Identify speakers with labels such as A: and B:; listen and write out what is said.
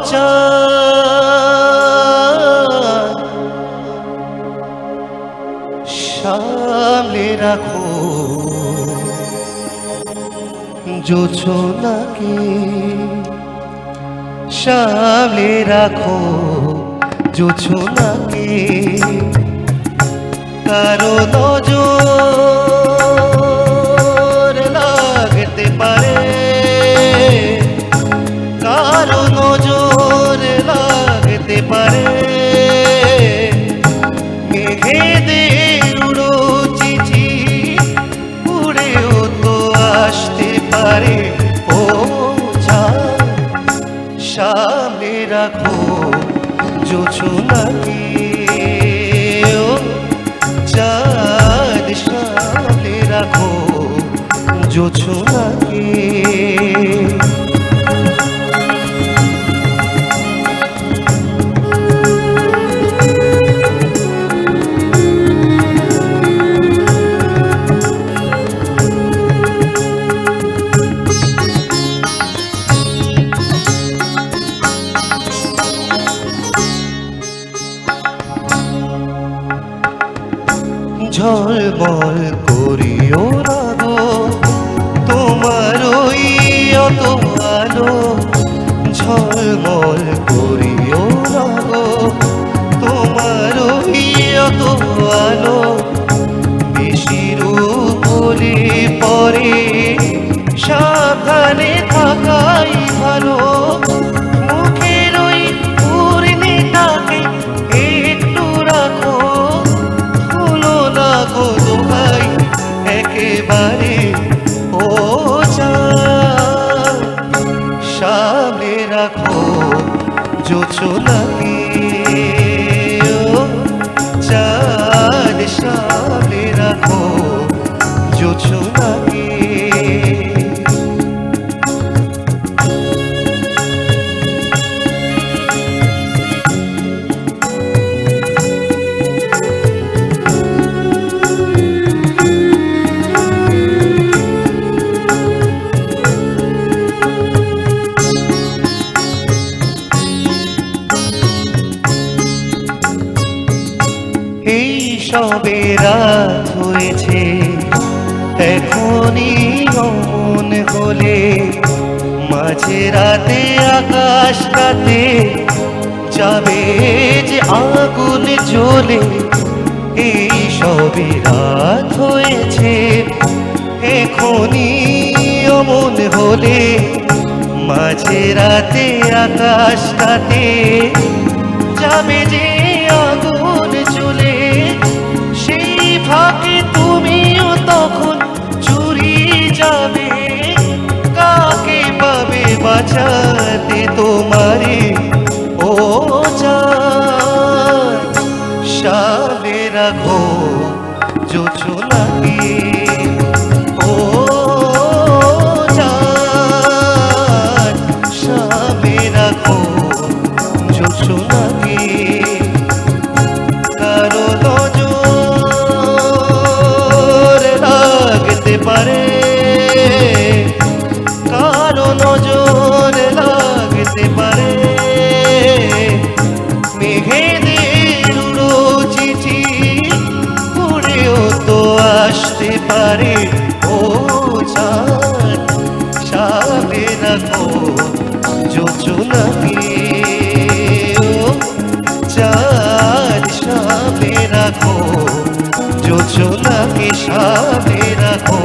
A: চাঁদ সামলে রাখো জোছনাকে, সামলে রাখো জোছনাকে। কারো নজর লাগতে পারে, কারো নজর লাগতে পারে। মেঘেদের উড়ো চিঠি উড়েও তো আসতে পারে। ও চাঁদ সামনে রাখো জোছনাকে, ও চাঁদ সামনে রাখো জোছনাকে। ঝলমল করিও না গো তোমার ওই অত আলো, ঝলমল করিও না গো তোমার ওই অত আলো। বেশির উপরে পরে সাবধানে থাকাই ভালো। মুখের ওই পূর্ণিটাকে একটু রাখো, ভাই একেবারে। ও চাঁদ সামনে রাখো জোছনাকে, ও চাঁদ সামনে রাখো জোছনাকে। এই সবে রাত হয়েছে এখনই অমন হলে, মাঝে রাতে আকাশটাতে যাবে যে আগুন জ্বলে। এই সবে রাত হয়েছে এখনই অমন হলে, মাঝে রাতে আকাশটাতে যাবে যে আগুন চলে। সেই ফাঁকে তুমিও তখন চুরি যাবে, কাকে পাবে বাঁচাতে তোমারে। ও চাঁদ সামনে রাখো জোছনাকে, ও চাঁদ সামনে রাখো জোছনাকে। কারো নজর লাগতে পারে, কারো নজর লাগতে পারে। মেঘেদের উড়ো চিঠি উড়েও তো আসতে পারে। ও চাঁদ সামনে রাখো জোছনাকে, ও চাঁদ সামনে রাখো জোছনাকে, সামনে রাখো।